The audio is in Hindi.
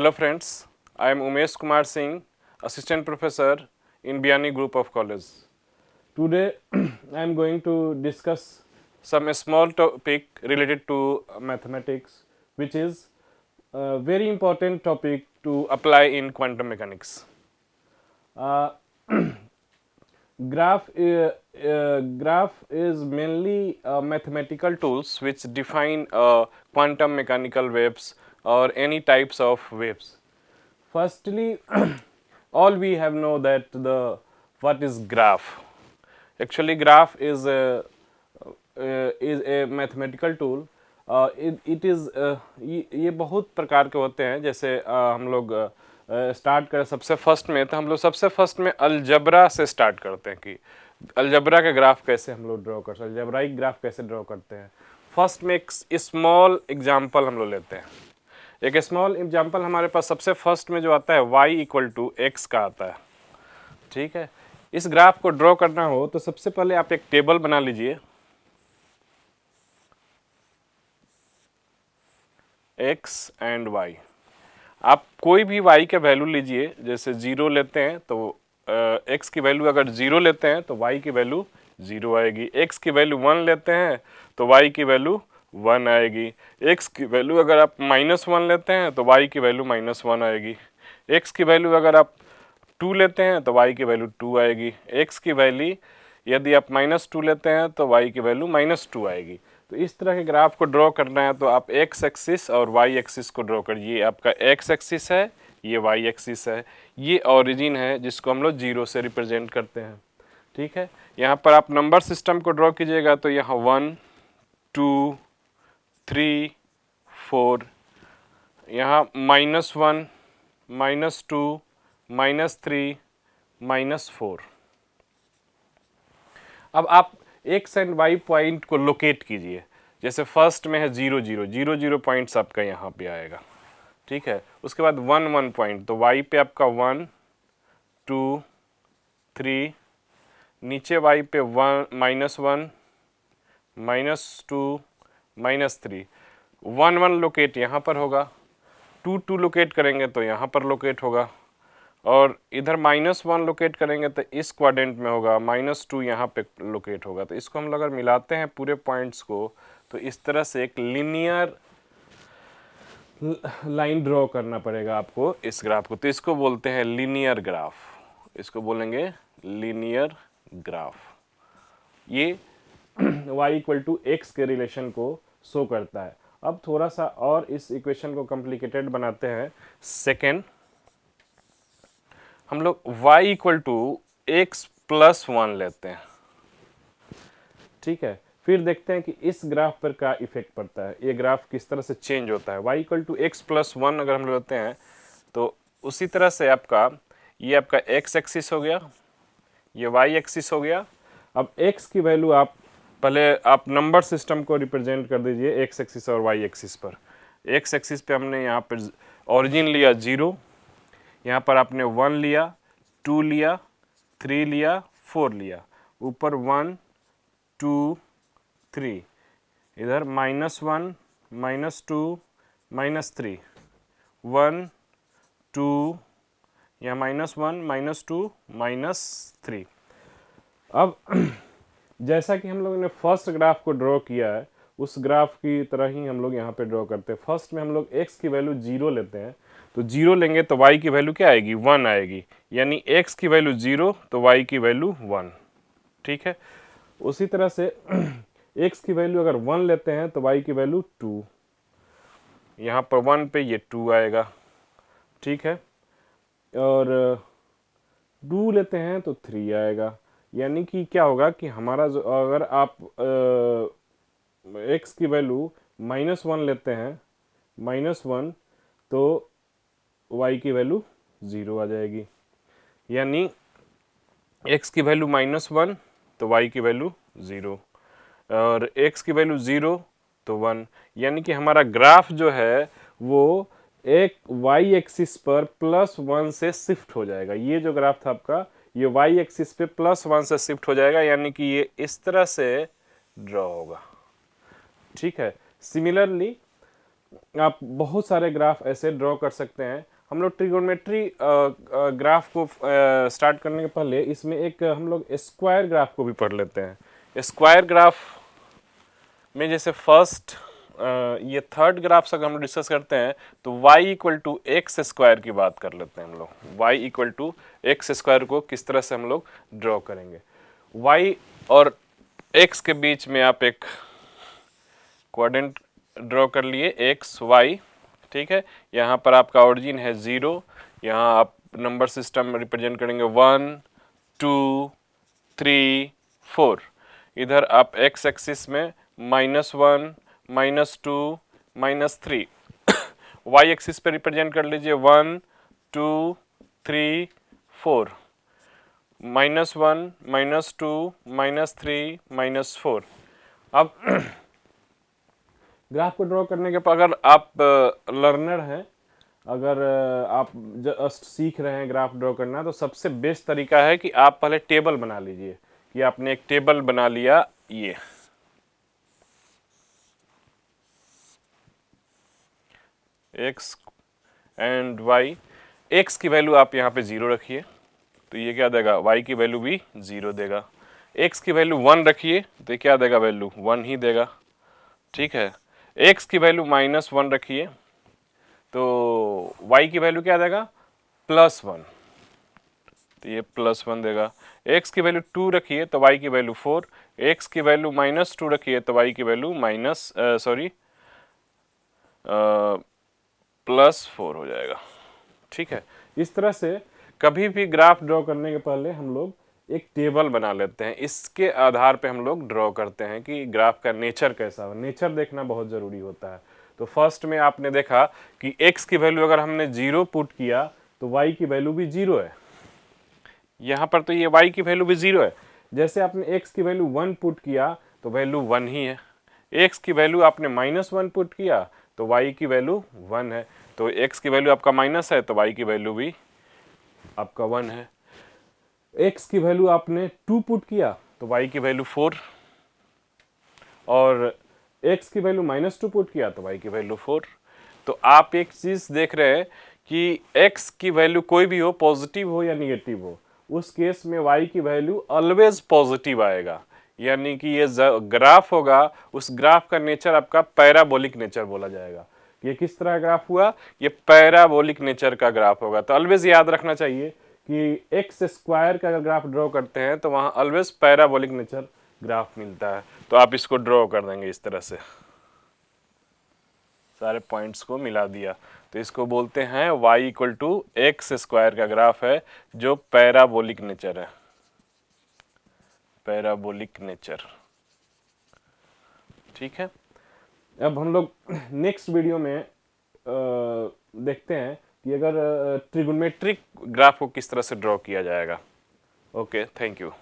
Hello friends, I am Umesh Kumar Singh, Assistant Professor in Biani Group of College. Today I am going to discuss some small topic related to mathematics, which is a very important topic to apply in quantum mechanics. Graph is mainly mathematical tools which define quantum mechanical waves or any types of waves. Firstly, all we have know that the what is graph. Actually, graph is a mathematical tool. It is ये बहुत प्रकार के होते हैं. जैसे हम लोग स्टार्ट करें सबसे फर्स्ट में, तो हम लोग सबसे फर्स्ट में अलजबरा से स्टार्ट करते हैं कि अलजबरा का ग्राफ कैसे हम लोग ड्रॉ कर सकते हैं, अलजबराइक ग्राफ कैसे ड्रॉ करते हैं. फर्स्ट में एक स्मॉल एग्जांपल हम लोग लेते हैं. एक स्मॉल एग्जांपल हमारे पास सबसे फर्स्ट में जो आता है y इक्वल टू एक्स का आता है. ठीक है, इस ग्राफ को ड्रॉ करना हो तो सबसे पहले आप एक टेबल बना लीजिए. x एंड y, आप कोई भी y के वैल्यू लीजिए. जैसे 0 लेते हैं तो x की वैल्यू अगर 0 लेते हैं तो y की वैल्यू 0 आएगी. x की वैल्यू 1 लेते हैं तो y की वैल्यू 1 आएगी. x की वैल्यू अगर आप -1 लेते हैं तो y की वैल्यू -1 आएगी. x की वैल्यू अगर आप 2 लेते हैं तो y की वैल्यू 2 आएगी. x की वैल्यू यदि आप -2 लेते हैं तो y की वैल्यू -2 आएगी. तो इस तरह के ग्राफ को ड्रॉ करना है तो आप x एक्सिस और y एक्सिस को ड्रॉ करिए. आपका x एक्सिस है, ये y एक्सिस है, ये ओरिजिन है जिसको हम लोग 0 से रिप्रेजेंट करते हैं. ठीक है, यहाँ पर आप नंबर सिस्टम को ड्रॉ कीजिएगा तो यहाँ 1 2 3 4, यहाँ -1 -2 -3 -4. अब आप एक्स एंड वाई पॉइंट को लोकेट कीजिए. जैसे फर्स्ट में है 0 0 0 0 पॉइंट्स आपका यहाँ पे आएगा. ठीक है, उसके बाद 1 1 पॉइंट, तो वाई पे आपका 1 2 3, नीचे वाई पे 1 -1 -2 -3. 1 1 लोकेट यहाँ पर होगा. 2 2 लोकेट करेंगे तो यहाँ पर लोकेट होगा. और इधर -1 लोकेट करेंगे तो इस क्वाड्रेंट में होगा. -2 यहाँ पे लोकेट होगा. तो इसको हम लोग अगर मिलाते हैं पूरे पॉइंट्स को तो इस तरह से एक लीनियर लाइन ड्रॉ करना पड़ेगा आपको इस ग्राफ को. तो इसको बोलते हैं लीनियर ग्राफ. इसको बोलेंगे लीनियर ग्राफ. ये y इक्वल टू एक्स के रिलेशन को शो करता है. अब थोड़ा सा और इस इक्वेशन को कॉम्प्लिकेटेड बनाते हैं. सेकेंड, हम लोग y equal to X plus 1 लेते हैं. ठीक है, फिर देखते हैं कि इस ग्राफ पर क्या इफेक्ट पड़ता है, ये ग्राफ किस तरह से चेंज होता है. y equal to X plus 1 अगर हम लेते हैं तो उसी तरह से आपका ये आपका x एक्सिस हो गया, ये y एक्सिस हो गया. अब x की वैल्यू आप पहले आप नंबर सिस्टम को रिप्रेजेंट कर दीजिए x एक्सिस और y एक्सिस पर. x एक्सिस पे हमने यहाँ पर ओरिजिन लिया 0, यहाँ पर आपने 1 लिया, 2 लिया, 3 लिया, 4 लिया, ऊपर 1 2 3, इधर -1 -2 -3, 1 2, यहाँ -1 -2 -3. अब जैसा कि हम लोगों ने फर्स्ट ग्राफ को ड्रॉ किया है उस ग्राफ की तरह ही हम लोग यहाँ पे ड्रॉ करते हैं. फर्स्ट में हम लोग x की वैल्यू 0 लेते हैं, तो 0 लेंगे तो y की वैल्यू क्या आएगी, 1 आएगी. यानी x की वैल्यू 0 तो y की वैल्यू 1. ठीक है, उसी तरह से x की वैल्यू अगर 1 लेते हैं तो y की वैल्यू 2, यहाँ पर 1 पे ये 2 आएगा. ठीक है, और 2 लेते हैं तो 3 आएगा. यानी कि क्या होगा कि हमारा जो अगर आप x की वैल्यू -1 लेते हैं, -1, तो y की वैल्यू 0 आ जाएगी. यानी x की वैल्यू -1 तो y की वैल्यू 0, और x की वैल्यू 0 तो 1. यानी कि हमारा ग्राफ जो है वो एक y एक्सिस पर +1 से शिफ्ट हो जाएगा. ये जो ग्राफ था आपका ये y एक्सिस पे +1 से शिफ्ट हो जाएगा. यानी कि ये इस तरह से ड्रॉ होगा. ठीक है, सिमिलरली आप बहुत सारे ग्राफ ऐसे ड्रॉ कर सकते हैं. हम लोग ट्रिगोनोमेट्री ग्राफ को स्टार्ट करने के पहले इसमें एक हम लोग स्क्वायर ग्राफ को भी पढ़ लेते हैं। स्क्वायर ग्राफ में जैसे फर्स्ट ये थर्ड ग्राफ अगर हम डिस्कस करते हैं तो y equal to X square की बात कर लेते हैं हम लोग। y equal to X square को किस तरह से हम लोग ड्रॉ करेंगे। y और x के बीच में आप एक क्वाड्रेंट ड्रॉ कर लिए एक्स वाई, ठीक है। यहाँ पर आपका ओरिजिन है 0, यहाँ आप नंबर सिस्टम रिप्रेजेंट करेंगे 1 2 3 4। इधर आप एक्स एक्सिस में -1 -2 -3 वाई एक्सिस पे रिप्रेजेंट कर लीजिए 1 2 3 4, -1 -2 -3 -4। अब ग्राफ को ड्रॉ करने के बाद अगर आप लर्नर हैं, अगर आप जस्ट सीख रहे हैं ग्राफ ड्रॉ करना, तो सबसे बेस्ट तरीका है कि आप पहले टेबल बना लीजिए। कि आपने एक टेबल बना लिया, ये एक्स एंड वाई, एक्स की वैल्यू आप यहाँ पे 0 रखिए तो ये क्या देगा, वाई की वैल्यू भी 0 देगा। एक्स की वैल्यू 1 रखिए तो ये क्या देगा, वैल्यू 1 ही देगा, ठीक है। एक्स की वैल्यू -1 रखिए तो y की वैल्यू क्या देगा, +1, तो ये +1 देगा। x की वैल्यू 2 रखिए तो y की वैल्यू 4, x की वैल्यू -2 रखिए तो y की वैल्यू +4 हो जाएगा, ठीक है। इस तरह से कभी भी ग्राफ ड्रॉ करने के पहले हम लोग एक टेबल बना लेते हैं, इसके आधार पे हम लोग ड्रॉ करते हैं कि ग्राफ का नेचर कैसा हो। नेचर देखना बहुत ज़रूरी होता है। तो फर्स्ट में आपने देखा कि x की वैल्यू अगर हमने 0 पुट किया तो y की वैल्यू भी 0 है, यहाँ पर तो ये y की वैल्यू भी 0 है। जैसे आपने x की वैल्यू 1 पुट किया तो वैल्यू 1 ही है, x की वैल्यू आपने -1 पुट किया तो y की वैल्यू 1 है, तो x की वैल्यू आपका माइनस है तो y की वैल्यू भी आपका 1 है। x की वैल्यू आपने 2 पुट किया तो y की वैल्यू 4, और x की वैल्यू -2 पुट किया तो y की वैल्यू 4। तो आप एक चीज़ देख रहे हैं कि x की वैल्यू कोई भी हो, पॉजिटिव हो या निगेटिव हो, उस केस में y की वैल्यू ऑलवेज पॉजिटिव आएगा। यानी कि ये ग्राफ होगा, उस ग्राफ का नेचर आपका पैराबोलिक नेचर बोला जाएगा। ये किस तरह ग्राफ हुआ, ये पैराबोलिक नेचर का ग्राफ होगा। तो ऑलवेज याद रखना चाहिए कि एक्स स्क्वायर का अगर ग्राफ ड्रॉ करते हैं तो वहाँ ऑलवेज पैराबोलिक नेचर ग्राफ मिलता है। तो आप इसको ड्रॉ कर देंगे इस तरह से, सारे पॉइंट्स को मिला दिया तो इसको बोलते हैं y equal to X square का ग्राफ है जो पैराबोलिक नेचर है, पैराबोलिक नेचर, ठीक है। अब हम लोग नेक्स्ट वीडियो में देखते हैं कि अगर ट्रिगोनोमेट्रिक ग्राफ को किस तरह से ड्रॉ किया जाएगा। Okay, thank you.